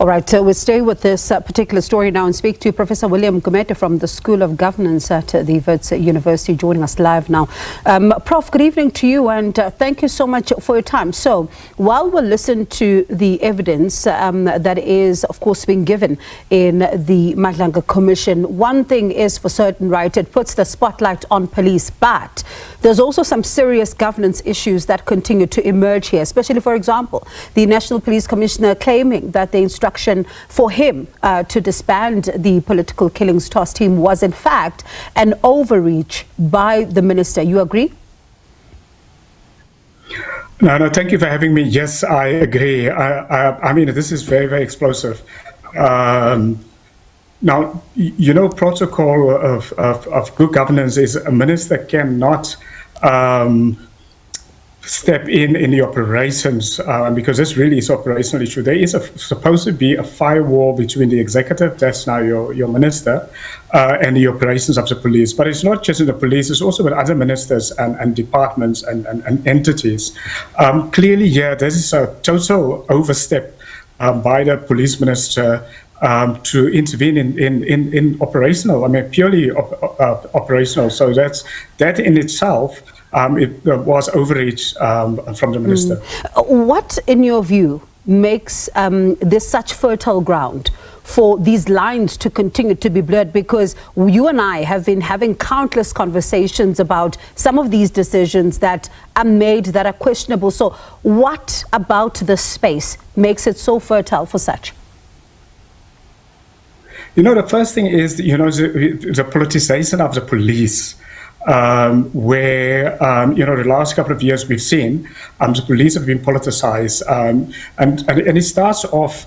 All right, we'll stay with this particular story now and speak to Professor William Gumede from the School of Governance at the Wits University, joining us live now. Prof, good evening to you, and thank you so much for your time. So, while we'll listen to the evidence that is, of course, being given in the Madlanga Commission, one thing is for certain, right? It puts the spotlight on police, but there's also some serious governance issues that continue to emerge here, especially, for example, the National Police Commissioner claiming that the instruction for him to disband the political killings task team was in fact an overreach by the minister. You agree? No, thank you for having me. Yes, I agree. I mean, this is very, very explosive. Now, you know, protocol of good governance is a minister cannot step in the operations, because this really is operational issue. There is supposed to be a firewall between the executive, that's now your minister, and the operations of the police. But it's not just in the police, it's also with other ministers and departments and entities. Clearly, yeah, this is a total overstep by the police minister to intervene in operational, I mean, purely operational. So that in itself, it was overreach from the minister. What, in your view, makes this such fertile ground for these lines to continue to be blurred? Because you and I have been having countless conversations about some of these decisions that are made that are questionable. So what about the space makes it so fertile for such? You know, the first thing is, you know, the politicization of the police. Where, you know, the last couple of years we've seen the police have been politicized. And it starts off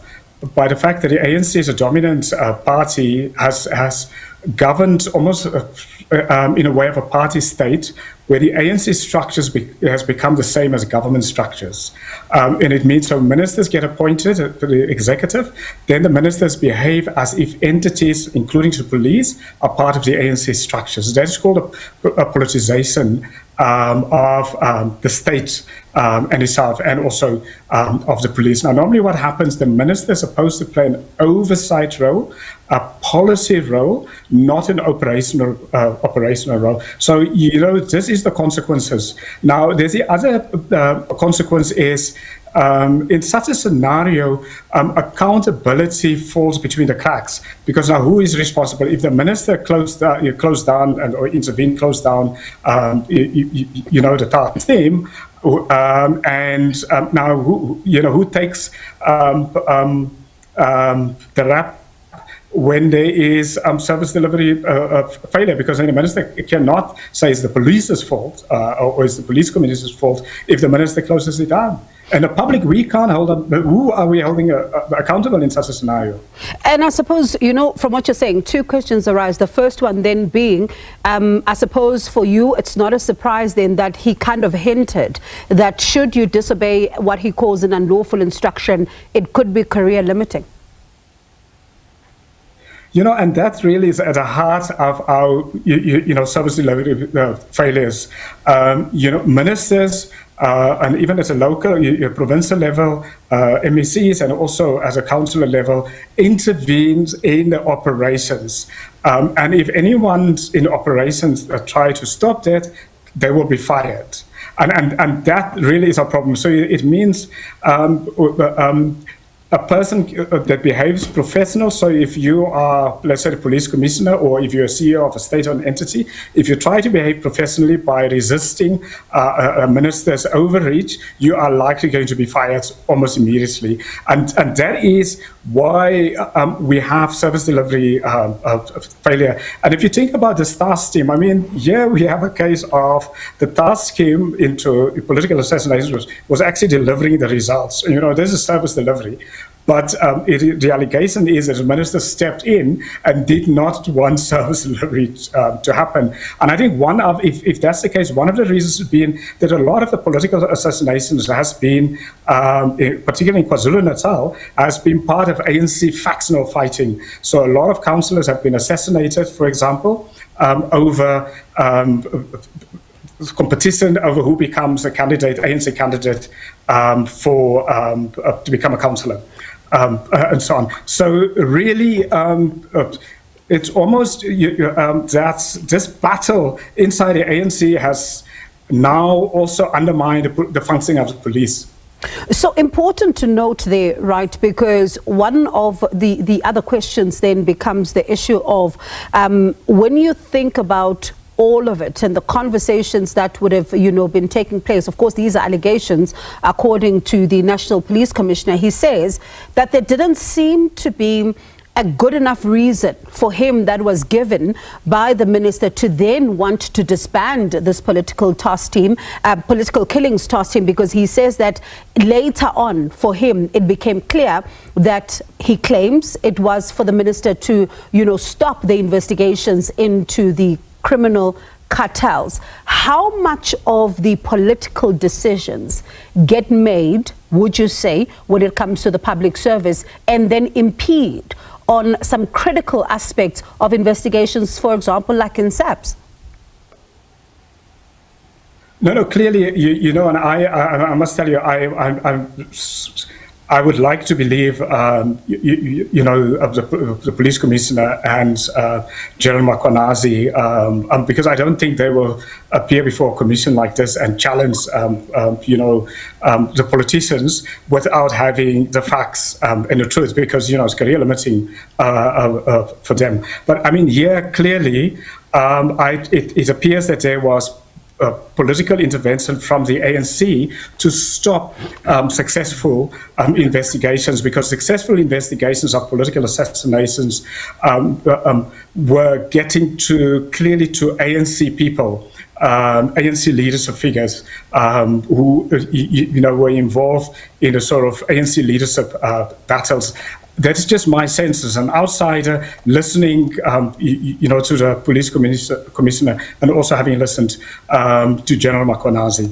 by the fact that the ANC as a dominant party has governed almost in a way of a party state, where the ANC structures has become the same as government structures. And it means so ministers get appointed to the executive, then the ministers behave as if entities, including the police, are part of the ANC structures. That is called a politicization of the state and itself, and also of the police. Now, normally what happens, the minister is supposed to play an oversight role, a policy role, not an operational role. So, you know, this is the consequences. Now, there's the other consequence is, in such a scenario, accountability falls between the cracks, because now who is responsible? If the minister closed down or intervened, closed down, you know, the task team, and now who takes the rap when there is service delivery failure? Because the minister cannot say it's the police's fault or it's the police commissioner's fault if the minister closes it down. And the public, we can't hold up. Who are we holding accountable in such a scenario? And I suppose, you know, from what you're saying, two questions arise. The first one then being, I suppose for you, it's not a surprise then that he kind of hinted that should you disobey what he calls an unlawful instruction, it could be career limiting. You know, and that really is at the heart of our, you know, service delivery failures. You know, ministers, and even at a local, provincial level, MECs, and also at a councillor level, intervenes in the operations. And if anyone in operations try to stop that, they will be fired. And that really is a problem. So it means a person that behaves professional. So if you are, let's say, the police commissioner, or if you're a CEO of a state-owned entity, if you try to behave professionally by resisting a minister's overreach, you are likely going to be fired almost immediately. And that is why we have service delivery failure. And if you think about this task team, I mean, here we have a case of the task team into political assassination was actually delivering the results. You know, this is service delivery. But the allegation is that the minister stepped in and did not want service delivery to happen. And I think if that's the case, one of the reasons has been that a lot of the political assassinations has been, particularly in KwaZulu-Natal, has been part of ANC factional fighting. So a lot of councillors have been assassinated, for example, over competition over who becomes a candidate, ANC candidate, to become a councillor. and so on. So really, it's almost that's this battle inside the ANC has now also undermined the functioning of the police. So important to note there, right, because one of the other questions then becomes the issue of when you think about all of it and the conversations that would have, been taking place. Of course, these are allegations, according to the National Police Commissioner. He says that there didn't seem to be a good enough reason for him that was given by the minister to then want to disband this political task team, political killings task team, because he says that later on for him it became clear that he claims it was for the minister to, stop the investigations into the criminal cartels. How much of the political decisions get made, would you say, when it comes to the public service and then impede on some critical aspects of investigations, for example, like in SABC? No, clearly, and I must tell you, I would like to believe, of the police commissioner and General Mkhwanazi, because I don't think they will appear before a commission like this and challenge, the politicians without having the facts and the truth, because it's career limiting for them. But I mean, here clearly, it appears that there was political intervention from the ANC to stop successful investigations, because successful investigations of political assassinations were getting clearly to ANC people, ANC leadership figures who were involved in the sort of ANC leadership battles. That's just my sense as an outsider listening, to the police commissioner, and also having listened to General Mkhwanazi.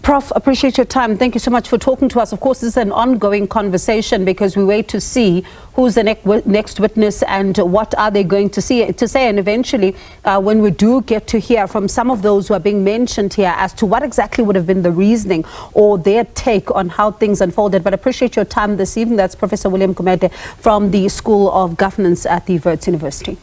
Prof, appreciate your time. Thank you so much for talking to us. Of course, this is an ongoing conversation because we wait to see who's the next witness and what are they going to say. And eventually, when we do get to hear from some of those who are being mentioned here as to what exactly would have been the reasoning or their take on how things unfolded. But I appreciate your time this evening. That's Professor William Gumede from the School of Governance at the Wits University.